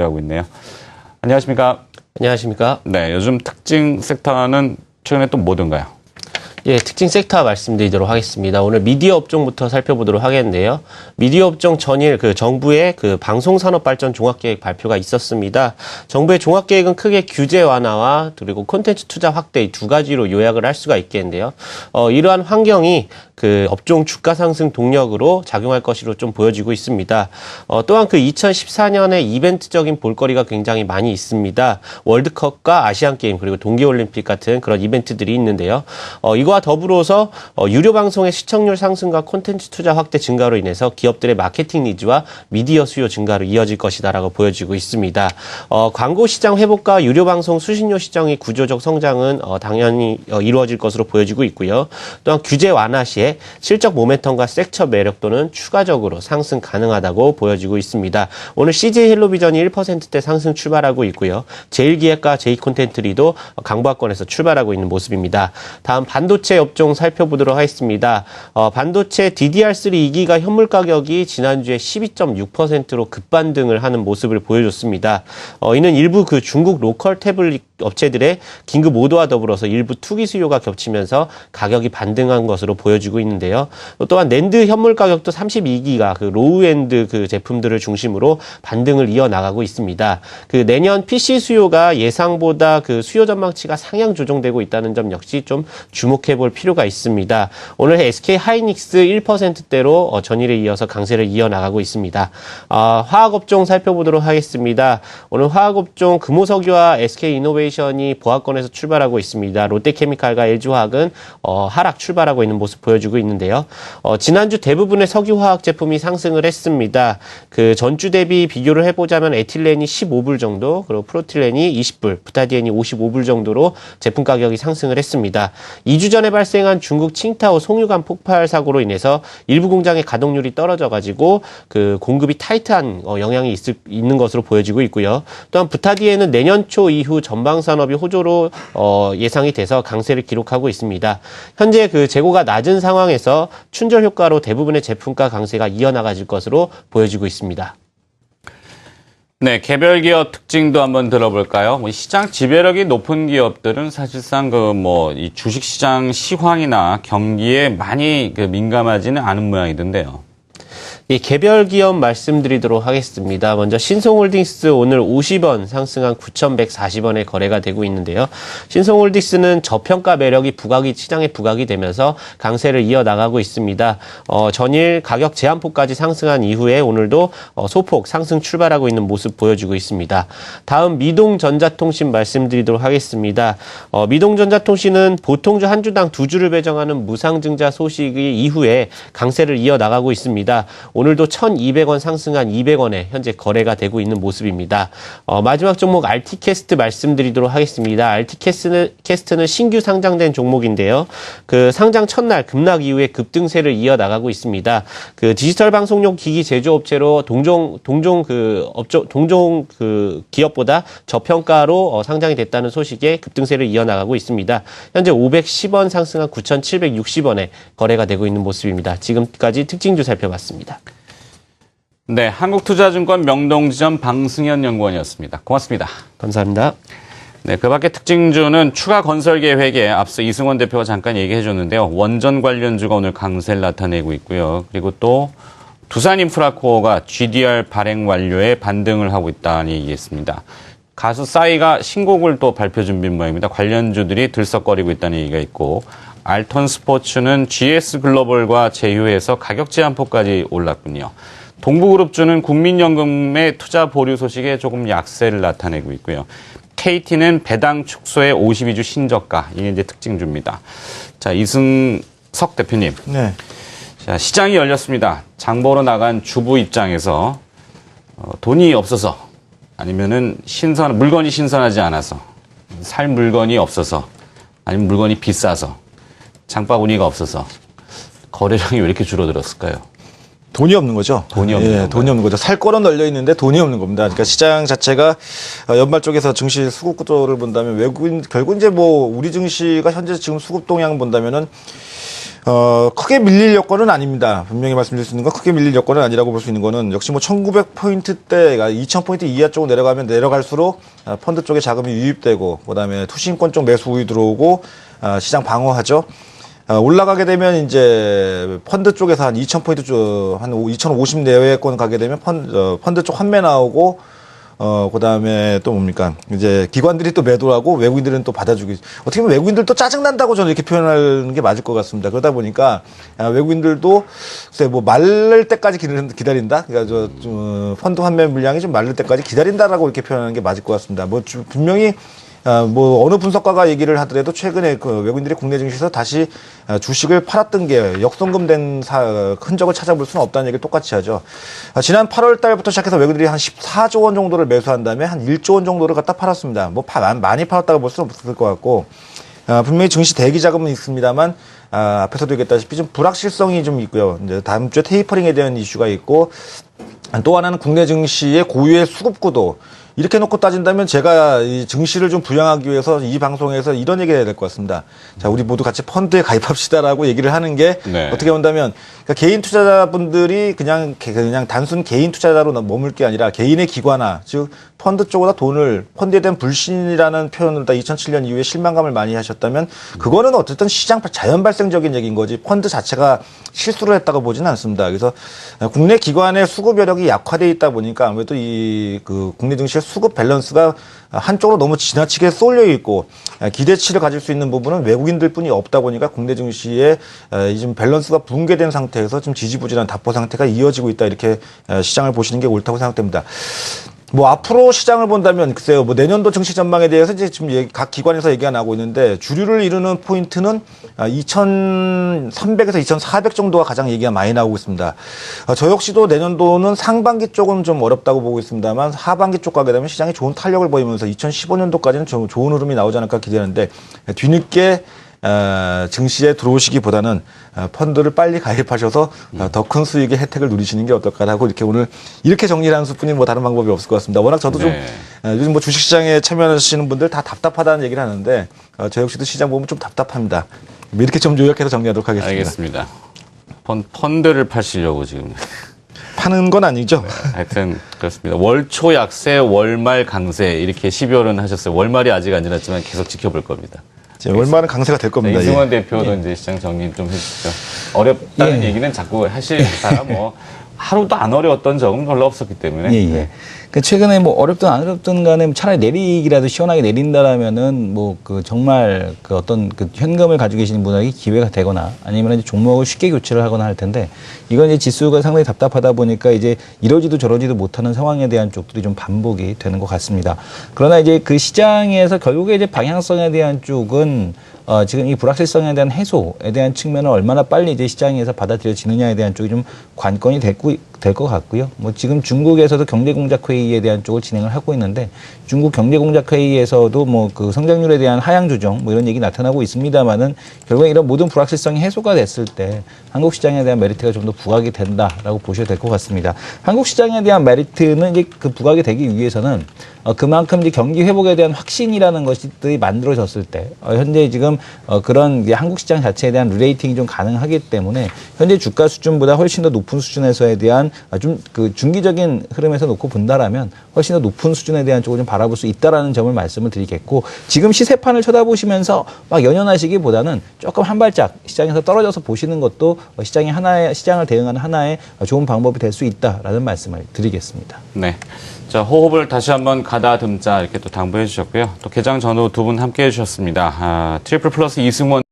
하고 있네요. 안녕하십니까? 안녕하십니까? 네, 요즘 특징 섹터는 최근에 또 뭐든가요? 예, 특징 섹터 말씀드리도록 하겠습니다. 오늘 미디어 업종부터 살펴보도록 하겠는데요. 미디어 업종 전일 정부의 방송산업발전 종합계획 발표가 있었습니다. 정부의 종합계획은 크게 규제 완화와 그리고 콘텐츠 투자 확대 이 두 가지로 요약을 할 수가 있겠는데요. 이러한 환경이 업종 주가 상승 동력으로 작용할 것으로 좀 보여지고 있습니다. 또한 2014년에 이벤트적인 볼거리가 굉장히 많이 있습니다. 월드컵과 아시안게임 그리고 동계올림픽 같은 그런 이벤트들이 있는데요. 이거와 더불어서 유료 방송의 시청률 상승과 콘텐츠 투자 확대 증가로 인해서 기업들의 마케팅 니즈와 미디어 수요 증가로 이어질 것이다라고 보여지고 있습니다. 광고 시장 회복과 유료 방송 수신료 시장의 구조적 성장은 당연히 이루어질 것으로 보여지고 있고요. 또한 규제 완화 시에 실적 모멘텀과 섹터 매력도는 추가적으로 상승 가능하다고 보여지고 있습니다. 오늘 CJ 헬로비전이 1%대 상승 출발하고 있고요. 제일기획과 제이콘텐트리도 강보합권에서 출발하고 있는 모습입니다. 다음 반도체 업종 살펴보도록 하겠습니다. 반도체 DDR3 2기가 현물 가격이 지난주에 12.6%로 급반등을 하는 모습을 보여줬습니다. 이는 일부 중국 로컬 태블릿 업체들의 긴급 오더와 더불어서 일부 투기 수요가 겹치면서 가격이 반등한 것으로 보여지고 있는데요. 또한 낸드 현물 가격도 32기가 로우엔드 제품들을 중심으로 반등을 이어나가고 있습니다. 내년 PC 수요가 예상보다 수요 전망치가 상향 조정되고 있다는 점 역시 좀 주목해 볼 필요가 있습니다. 오늘 SK 하이닉스 1%대로 전일에 이어서 강세를 이어나가고 있습니다. 화학업종 살펴보도록 하겠습니다. 오늘 화학업종 금호석유와 SK 이노베이션이 보합권에서 출발하고 있습니다. 롯데케미칼과 LG화학은 하락 출발하고 있는 모습 보여주고 있는데요. 지난주 대부분의 석유화학 제품이 상승을 했습니다. 전주 대비 비교를 해보자면 에틸렌이 15불 정도, 그리고 프로틸렌이 20불, 부타디엔이 55불 정도로 제품 가격이 상승을 했습니다. 2주 전에 발생한 중국 칭타오 송유관 폭발 사고로 인해서 일부 공장의 가동률이 떨어져가지고 공급이 타이트한 영향이 있는 것으로 보여지고 있고요. 또한 부타디엔은 내년 초 이후 전방산업이 호조로 예상이 돼서 강세를 기록하고 있습니다. 현재 재고가 낮은 상황에서 춘절 효과로 대부분의 제품가 강세가 이어나가질 것으로 보여지고 있습니다. 네, 개별 기업 특징도 한번 들어볼까요? 시장 지배력이 높은 기업들은 사실상 이 주식시장 시황이나 경기에 많이 민감하지는 않은 모양이던데요. 이 개별 기업 말씀드리도록 하겠습니다. 먼저 신송홀딩스 오늘 50원 상승한 9,140원에 거래가 되고 있는데요. 신송홀딩스는 저평가 매력이 시장에 부각이 되면서 강세를 이어나가고 있습니다. 전일 가격 제한폭까지 상승한 이후에 오늘도 소폭 상승 출발하고 있는 모습 보여주고 있습니다. 다음 미동전자통신 말씀드리도록 하겠습니다. 미동전자통신은 보통주 한 주당 2주를 배정하는 무상증자 소식이 이후에 강세를 이어나가고 있습니다. 오늘도 1,200원 상승한 200원에 현재 거래가 되고 있는 모습입니다. 마지막 종목 RT캐스트 말씀드리도록 하겠습니다. RT캐스트는 신규 상장된 종목인데요. 상장 첫날 급락 이후에 급등세를 이어나가고 있습니다. 디지털 방송용 기기 제조업체로 동종 기업보다 저평가로 상장이 됐다는 소식에 급등세를 이어나가고 있습니다. 현재 510원 상승한 9,760원에 거래가 되고 있는 모습입니다. 지금까지 특징주 살펴봤습니다. 네, 한국투자증권 명동지점 방승현 연구원이었습니다. 고맙습니다. 감사합니다. 네, 그 밖에 특징주는 추가 건설 계획에 앞서 이승원 대표가 잠깐 얘기해 줬는데요. 원전 관련주가 오늘 강세를 나타내고 있고요. 그리고 또 두산인프라코어가 GDR 발행 완료에 반등을 하고 있다는 얘기했습니다. 가수 싸이가 신곡을 또 발표 준비인 모양입니다. 관련주들이 들썩거리고 있다는 얘기가 있고, 알턴 스포츠는 GS글로벌과 제휴해서 가격 제한폭까지 올랐군요. 동부그룹주는 국민연금의 투자 보류 소식에 조금 약세를 나타내고 있고요. KT는 배당 축소의 52주 신저가, 이게 이제 특징주입니다. 자, 이승석 대표님. 네. 자, 시장이 열렸습니다. 장보러 나간 주부 입장에서 돈이 없어서 아니면은 물건이 신선하지 않아서 살 물건이 없어서 아니면 물건이 비싸서 장바구니가 없어서 거래량이 왜 이렇게 줄어들었을까요? 돈이 없는 거죠. 돈이 없는 거죠. 살 거는 널려 있는데 돈이 없는 겁니다. 그러니까 시장 자체가 연말 쪽에서 증시 수급 구조를 본다면 결국 이제 우리 증시가 현재 지금 수급 동향 본다면은 크게 밀릴 여건은 아닙니다. 분명히 말씀드릴 수 있는 건 크게 밀릴 여건은 아니라고 볼 수 있는 거는 역시 뭐 1900포인트대가 2000포인트 이하 쪽으로 내려가면 내려갈수록 펀드 쪽에 자금이 유입되고 그다음에 투신권 쪽 매수 우위 들어오고 시장 방어하죠. 올라가게 되면 이제 펀드 쪽에서 한 2000포인트 쪽, 한 2050 내외권 가게 되면 펀드 쪽 환매 나오고 그 다음에 또 뭡니까? 이제 기관들이 또 매도하고 외국인들은 또 받아주기. 어떻게 보면 외국인들도 짜증난다고 저는 이렇게 표현하는 게 맞을 것 같습니다. 그러다 보니까 외국인들도 글쎄 뭐 마를 때까지 기다린다? 그러니까 펀드 환매 물량이 좀 마를 때까지 기다린다라고 이렇게 표현하는 게 맞을 것 같습니다. 뭐 분명히 뭐 어느 분석가가 얘기를 하더라도 최근에 그 외국인들이 국내 증시에서 다시 주식을 팔았던 게 역성금된 흔적을 찾아볼 수는 없다는 얘기를 똑같이 하죠. 지난 8월 달부터 시작해서 외국인들이 한 14조 원 정도를 매수한 다음에 한 1조 원 정도를 갖다 팔았습니다. 뭐 많이 팔았다고 볼 수는 없을 것 같고 분명히 증시 대기 자금은 있습니다만 앞에서도 얘기했다시피 좀 불확실성이 좀 있고요. 이제 다음 주에 테이퍼링에 대한 이슈가 있고 또 하나는 국내 증시의 고유의 수급 구도. 이렇게 놓고 따진다면 제가 이 증시를 좀 부양하기 위해서 이 방송에서 이런 얘기를 해야 될 것 같습니다. 자, 우리 모두 같이 펀드에 가입합시다라고 얘기를 하는 게 네. 어떻게 본다면 그러니까 개인 투자자분들이 그냥 단순 개인 투자자로 머물 게 아니라 개인의 기관화, 즉 펀드 쪽으로 돈을 펀드에 대한 불신이라는 표현을 다 2007년 이후에 실망감을 많이 하셨다면 그거는 어쨌든 시장 자연 발생적인 얘기인 거지 펀드 자체가 실수를 했다고 보지는 않습니다. 그래서 국내 기관의 수급 여력이 약화돼 있다 보니까 아무래도 이 그 국내 증시의 수급 밸런스가 한쪽으로 너무 지나치게 쏠려 있고 기대치를 가질 수 있는 부분은 외국인들뿐이 없다 보니까 국내 증시의 지금 밸런스가 붕괴된 상태에서 좀 지지부진한 답보 상태가 이어지고 있다 이렇게 시장을 보시는 게 옳다고 생각됩니다. 뭐 앞으로 시장을 본다면 글쎄요, 뭐 내년도 증시 전망에 대해서 이제 지금 각 기관에서 얘기가 나오고 있는데 주류를 이루는 포인트는 2,300에서 2,400 정도가 가장 얘기가 많이 나오고 있습니다. 저 역시도 내년도는 상반기 쪽은 좀 어렵다고 보고 있습니다만 하반기 쪽 가게 되면 시장이 좋은 탄력을 보이면서 2015년도까지는 좀 좋은 흐름이 나오지 않을까 기대하는데 뒤늦게 증시에 들어오시기보다는 펀드를 빨리 가입하셔서 더 큰 수익의 혜택을 누리시는 게 어떨까라고 이렇게 오늘 이렇게 정리를 하는 수뿐이 뭐 다른 방법이 없을 것 같습니다. 워낙 저도 네. 좀 요즘 뭐 주식시장에 참여하시는 분들 다 답답하다는 얘기를 하는데 저 역시도 시장 보면 좀 답답합니다. 이렇게 좀 요약해서 정리하도록 하겠습니다. 알겠습니다. 펀드를 파시려고 지금. 파는 건 아니죠. 네, 하여튼 그렇습니다. 월초 약세, 월말 강세 이렇게 12월은 하셨어요. 월말이 아직 안 지났지만 계속 지켜볼 겁니다. 월말은 강세가 될 겁니다. 이승원 대표도 이제 시장 정리 좀 해주시죠. 어렵다는 얘기는 자꾸 하시다가 뭐 하루도 안 어려웠던 적은 별로 없었기 때문에. 예, 예. 네. 그 최근에 뭐 어렵든 안 어렵든 간에 차라리 내리기라도 시원하게 내린다라면은 뭐 그 정말 그 어떤 그 현금을 가지고 계시는 분에게 기회가 되거나 아니면 이제 종목을 쉽게 교체를 하거나 할 텐데 이건 이제 지수가 상당히 답답하다 보니까 이제 이러지도 저러지도 못하는 상황에 대한 쪽들이 좀 반복이 되는 것 같습니다. 그러나 이제 그 시장에서 결국에 이제 방향성에 대한 쪽은 지금 이 불확실성에 대한 해소에 대한 측면을 얼마나 빨리 이제 시장에서 받아들여지느냐에 대한 쪽이 좀 관건이 될 것 같고요. 뭐 지금 중국에서도 경제공작회의에 대한 쪽을 진행을 하고 있는데 중국 경제공작회의에서도 뭐 그 성장률에 대한 하향 조정 뭐 이런 얘기 나타나고 있습니다만은 결국에 이런 모든 불확실성이 해소가 됐을 때 한국 시장에 대한 메리트가 좀 더 부각이 된다라고 보셔도 될 것 같습니다. 한국 시장에 대한 메리트는 이제 그 부각이 되기 위해서는 그만큼 이제 경기 회복에 대한 확신이라는 것들이 만들어졌을 때 현재 지금 그런 이제 한국 시장 자체에 대한 리레이팅이 좀 가능하기 때문에 현재 주가 수준보다 훨씬 더 높은 수준에서에 대한 좀 그 중기적인 흐름에서 놓고 본다라면 훨씬 더 높은 수준에 대한 쪽을 좀 바라볼 수 있다라는 점을 말씀을 드리겠고 지금 시세판을 쳐다보시면서 막 연연하시기보다는 조금 한 발짝 시장에서 떨어져서 보시는 것도 시장을 대응하는 하나의 좋은 방법이 될 수 있다라는 말씀을 드리겠습니다. 네. 자, 호흡을 다시 한번 가다듬자 이렇게 또 당부해 주셨고요. 또 개장 전후 두 분 함께 해 주셨습니다. 트리플 플러스 이승원